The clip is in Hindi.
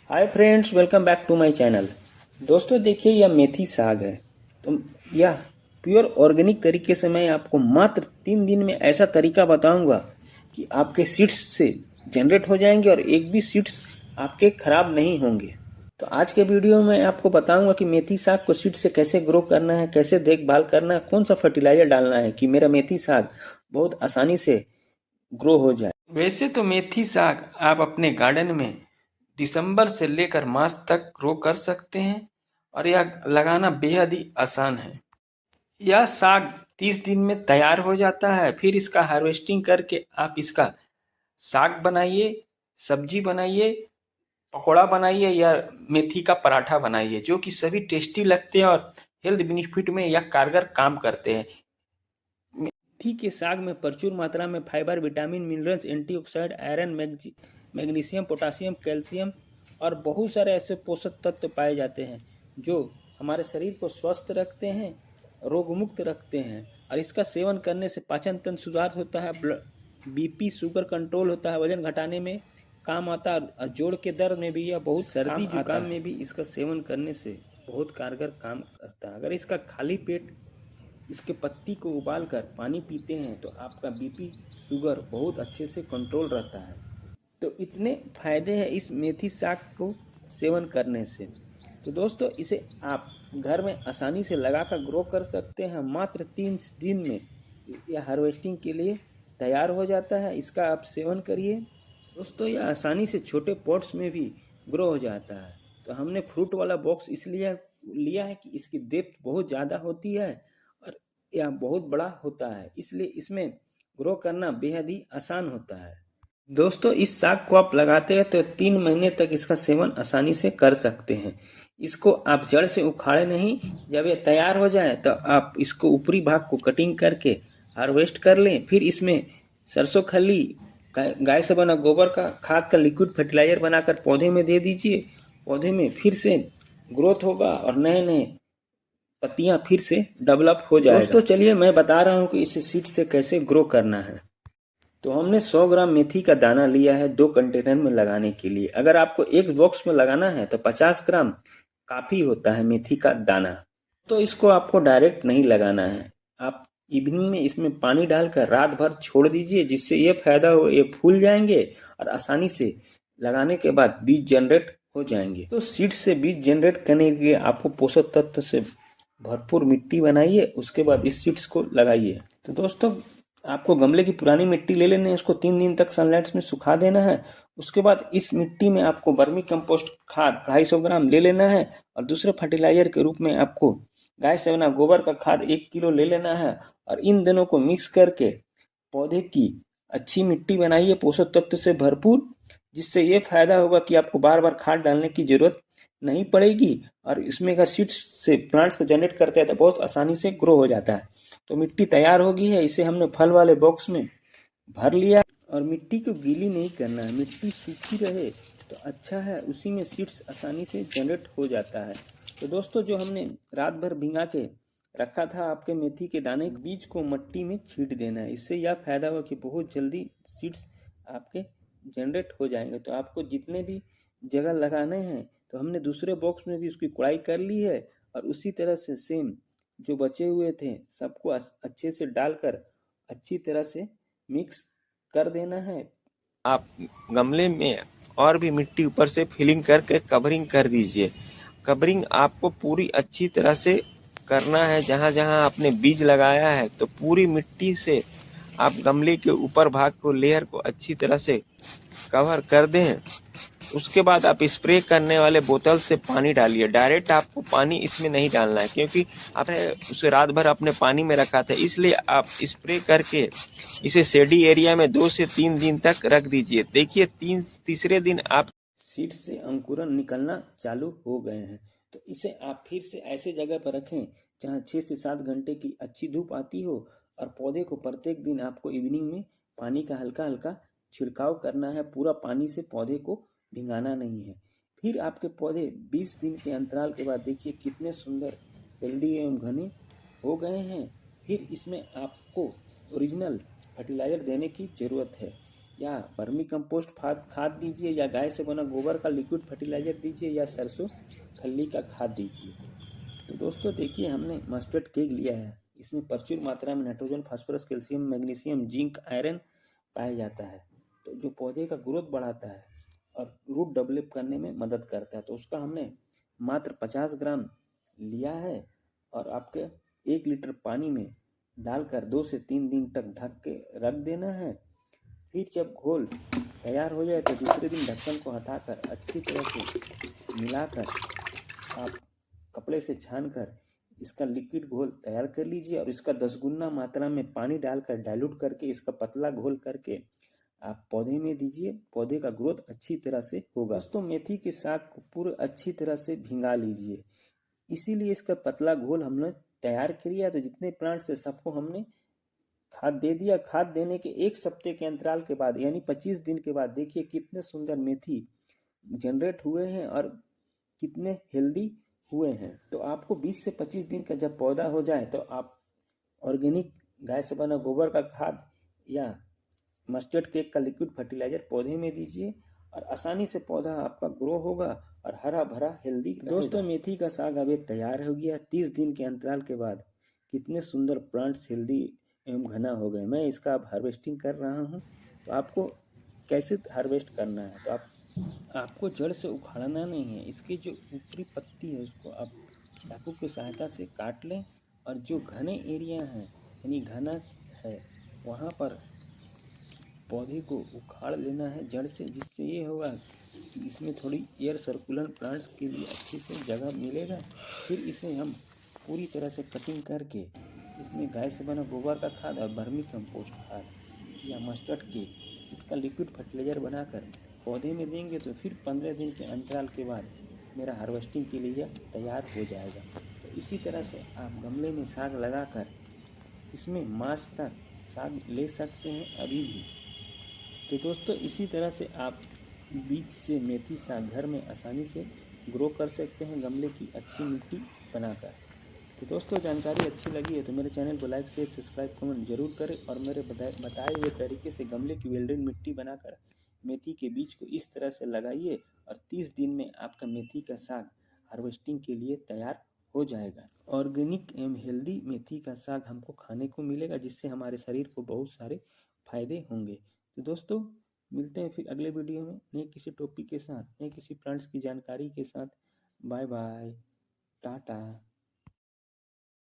Hi friends, welcome back to my channel. दोस्तों देखिए, यह मेथी साग है। तो यह प्योर ऑर्गेनिक तरीके से मैं आपको मात्र 3 दिन में ऐसा तरीका बताऊंगा कि आपके सीड्स से जनरेट हो जाएंगे और एक भी सीड्स आपके खराब नहीं होंगे। तो आज के वीडियो में आपको बताऊंगा कि मेथी साग को सीड से कैसे ग्रो करना है, कैसे देखभाल करना है, कौन सा फर्टिलाइजर डालना है कि मेरा मेथी साग बहुत आसानी से ग्रो हो जाए। वैसे तो मेथी साग आप अपने गार्डन में दिसंबर से लेकर मार्च तक ग्रो कर सकते हैं और यह लगाना बेहद ही आसान है। यह साग 30 दिन में तैयार हो जाता है। फिर इसका हार्वेस्टिंग करके आप इसका साग बनाइए, सब्जी बनाइए, पकौड़ा बनाइए या मेथी का पराठा बनाइए, जो कि सभी टेस्टी लगते हैं और हेल्थ बेनिफिट में यह कारगर काम करते हैं। मेथी के साग में प्रचुर मात्रा में fibre, vitamin, minerals, antioxidant, iron, magnesium, potassium, calcium और बहुत सारे ऐसे पोषक तत्व पाए जाते हैं जो हमारे शरीर को स्वस्थ रखते हैं, रोग मुक्त रखते हैं। और इसका सेवन करने से पाचन तंत्र सुधार होता है, बीपी शुगर कंट्रोल होता है, वजन घटाने में काम आता है और जोड़ के दर्द में भी यह बहुत सर्दी जुकाम में भी इसका सेवन करने से बहुत कारगर काम करता है। अगर इसका खाली पेट इसके पत्ती को उबाल कर पानी पीते हैं तो आपका बीपी शुगर बहुत अच्छे से कंट्रोल रहता है। तो इतने फायदे हैं इस मेथी साग को सेवन करने से। तो दोस्तों, इसे आप घर में आसानी से लगाकर ग्रो कर सकते हैं। मात्र 3 दिन में यह हार्वेस्टिंग के लिए तैयार हो जाता है। इसका आप सेवन करिए। दोस्तों, यह आसानी से छोटे पॉट्स में भी ग्रो हो जाता है। तो हमने फ्रूट वाला बॉक्स इसलिए लिया है कि इसकी डेप्थ बहुत ज़्यादा होती है और यह बहुत बड़ा होता है, इसलिए इसमें ग्रो करना बेहद ही आसान होता है। दोस्तों, इस साग को आप लगाते हैं तो 3 महीने तक इसका सेवन आसानी से कर सकते हैं। इसको आप जड़ से उखाड़े नहीं। जब ये तैयार हो जाए तो आप इसको ऊपरी भाग को कटिंग करके हार्वेस्ट कर लें। फिर इसमें सरसों खली, गाय से बना गोबर का खाद का लिक्विड फर्टिलाइजर बनाकर पौधे में दे दीजिए। पौधे में फिर से ग्रोथ होगा और नए नए पत्तियां फिर से डेवलप हो जाएगा। दोस्तों चलिए मैं बता रहा हूँ कि इसे सीड से कैसे ग्रो करना है। तो हमने 100 ग्राम मेथी का दाना लिया है 2 कंटेनर में लगाने के लिए। अगर आपको एक बॉक्स में लगाना है तो 50 ग्राम काफ़ी होता है मेथी का दाना। तो इसको आपको डायरेक्ट नहीं लगाना है। आप इवनिंग में इसमें पानी डालकर रात भर छोड़ दीजिए, जिससे ये फायदा हो, ये फूल जाएंगे और आसानी से लगाने के बाद बीज जनरेट हो जाएंगे। तो सीड से बीज जनरेट करने के लिए आपको पोषक तत्व से भरपूर मिट्टी बनाइए, उसके बाद इस सीड्स को लगाइए। तो दोस्तों, आपको गमले की पुरानी मिट्टी ले लेनी है, उसको 3 दिन तक सनलाइट में सुखा देना है। उसके बाद इस मिट्टी में आपको वर्मी कंपोस्ट खाद 250 ग्राम ले लेना है और दूसरे फर्टिलाइजर के रूप में आपको गाय से बना गोबर का खाद 1 किलो ले लेना है। और इन दोनों को मिक्स करके पौधे की अच्छी मिट्टी बनाइए पोषक तत्व से भरपूर, जिससे ये फायदा होगा कि आपको बार बार खाद डालने की जरूरत नहीं पड़ेगी। और इसमें अगर सीड्स से प्लांट्स को जनरेट करते हैं तो बहुत आसानी से ग्रो हो जाता है। तो मिट्टी तैयार हो गई है, इसे हमने फल वाले बॉक्स में भर लिया और मिट्टी को गीली नहीं करना है, मिट्टी सूखी रहे तो अच्छा है, उसी में सीड्स आसानी से जनरेट हो जाता है। तो दोस्तों, जो हमने रात भर भिंगा के रखा था आपके मेथी के दाने, बीज को मिट्टी में छींट देना है। इससे यह फायदा होगा कि बहुत जल्दी सीड्स आपके जनरेट हो जाएंगे। तो आपको जितने भी जगह लगाने हैं, तो हमने दूसरे बॉक्स में भी उसकी कुड़ाई कर ली है और उसी तरह से सेम जो बचे हुए थे सबको अच्छे से डालकर अच्छी तरह से मिक्स कर देना है। आप गमले में और भी मिट्टी ऊपर से फिलिंग करके कवरिंग कर दीजिए। कवरिंग आपको पूरी अच्छी तरह से करना है। जहाँ जहाँ आपने बीज लगाया है तो पूरी मिट्टी से आप गमले के ऊपर भाग को, लेयर को अच्छी तरह से कवर कर दें। उसके बाद आप स्प्रे करने वाले बोतल से पानी डालिए। डायरेक्ट आपको पानी इसमें नहीं डालना है, क्योंकि आपने उसे रात भर अपने पानी में रखा था, इसलिए आप स्प्रे करके इसे शेडी एरिया में 2 से 3 दिन तक रख दीजिए। देखिए तीसरे दिन आप सीड से अंकुरन निकलना चालू हो गए हैं। तो इसे आप फिर से ऐसे जगह पर रखें जहाँ 6 से 7 घंटे की अच्छी धूप आती हो और पौधे को प्रत्येक दिन आपको इवनिंग में पानी का हल्का हल्का छिड़काव करना है। पूरा पानी से पौधे को भिंगाना नहीं है। फिर आपके पौधे 20 दिन के अंतराल के बाद देखिए कितने सुंदर, हेल्दी एवं घने हो गए हैं। फिर इसमें आपको ओरिजिनल फर्टिलाइजर देने की ज़रूरत है। या वर्मी कंपोस्ट खाद दीजिए, या गाय से बना गोबर का लिक्विड फर्टिलाइजर दीजिए, या सरसों खल्ली का खाद दीजिए। तो दोस्तों देखिए, हमने मस्टर्ड केक लिया है। इसमें प्रचुर मात्रा में nitrogen, phosphorus, calcium, magnesium, zinc, iron पाया जाता है, तो जो पौधे का ग्रोथ बढ़ाता है और रूट डेवलप करने में मदद करता है। तो उसका हमने मात्र 50 ग्राम लिया है और आपके 1 लीटर पानी में डालकर 2 से 3 दिन तक ढक के रख देना है। फिर जब घोल तैयार हो जाए तो दूसरे दिन ढक्कन को हटाकर अच्छी तरह से मिलाकर आप कपड़े से छानकर इसका लिक्विड घोल तैयार कर लीजिए और इसका 10 गुना मात्रा में पानी डालकर डाइल्यूट करके इसका पतला घोल करके आप पौधे में दीजिए। पौधे का ग्रोथ अच्छी तरह से होगा। दोस्तों मेथी के साग को पूरे अच्छी तरह से भिंगा लीजिए, इसीलिए इसका पतला घोल हमने तैयार किया। तो जितने प्लांट्स थे सबको हमने खाद दे दिया। खाद देने के 1 सप्ताह के अंतराल के बाद यानी 25 दिन के बाद देखिए कितने सुंदर मेथी जनरेट हुए हैं और कितने हेल्दी हुए हैं। तो आपको 20 से 25 दिन का जब पौधा हो जाए तो आप ऑर्गेनिक गाय से बना गोबर का खाद या मस्टर्ड केक का लिक्विड फर्टिलाइजर पौधे में दीजिए और आसानी से पौधा आपका ग्रो होगा और हरा भरा हेल्दी। दोस्तों मेथी का साग अभी तैयार हो गया। 30 दिन के अंतराल के बाद कितने सुंदर प्लांट्स हेल्दी एवं घना हो गए। मैं इसका अब हार्वेस्टिंग कर रहा हूँ। तो आपको कैसे हार्वेस्ट करना है, तो आपको जड़ से उखाड़ना नहीं है। इसकी जो ऊपरी पत्ती है उसको आप चाकू की सहायता से काट लें और जो घने एरिया हैं यानी घना है वहाँ पर पौधे को उखाड़ लेना है जड़ से, जिससे ये होगा कि इसमें थोड़ी एयर सर्कुलर प्लांट्स के लिए अच्छी से जगह मिलेगा। फिर इसे हम पूरी तरह से कटिंग करके इसमें गाय से बना गोबर का खाद और वर्मी कंपोस्ट खाद या मस्टर्ड केक इसका लिक्विड फर्टिलाइजर बनाकर पौधे में देंगे तो फिर 15 दिन के अंतराल के बाद मेरा हार्वेस्टिंग के लिए तैयार हो जाएगा। तो इसी तरह से आप गमले में साग लगाकर इसमें मार्च तक साग ले सकते हैं अभी भी। तो दोस्तों इसी तरह से आप बीज से मेथी साग घर में आसानी से ग्रो कर सकते हैं गमले की अच्छी मिट्टी बनाकर। तो दोस्तों जानकारी अच्छी लगी है तो मेरे चैनल को लाइक शेयर सब्सक्राइब कमेंट जरूर करें और मेरे बताए हुए तरीके से गमले की वेल्डेड मिट्टी बनाकर मेथी के बीज को इस तरह से लगाइए और 30 दिन में आपका मेथी का साग हार्वेस्टिंग के लिए तैयार हो जाएगा। ऑर्गेनिक एवं हेल्दी मेथी का साग हमको खाने को मिलेगा, जिससे हमारे शरीर को बहुत सारे फायदे होंगे। तो दोस्तों मिलते हैं फिर अगले वीडियो में नए किसी टॉपिक के साथ, नए किसी प्लांट्स की जानकारी के साथ। Bye bye, Tata.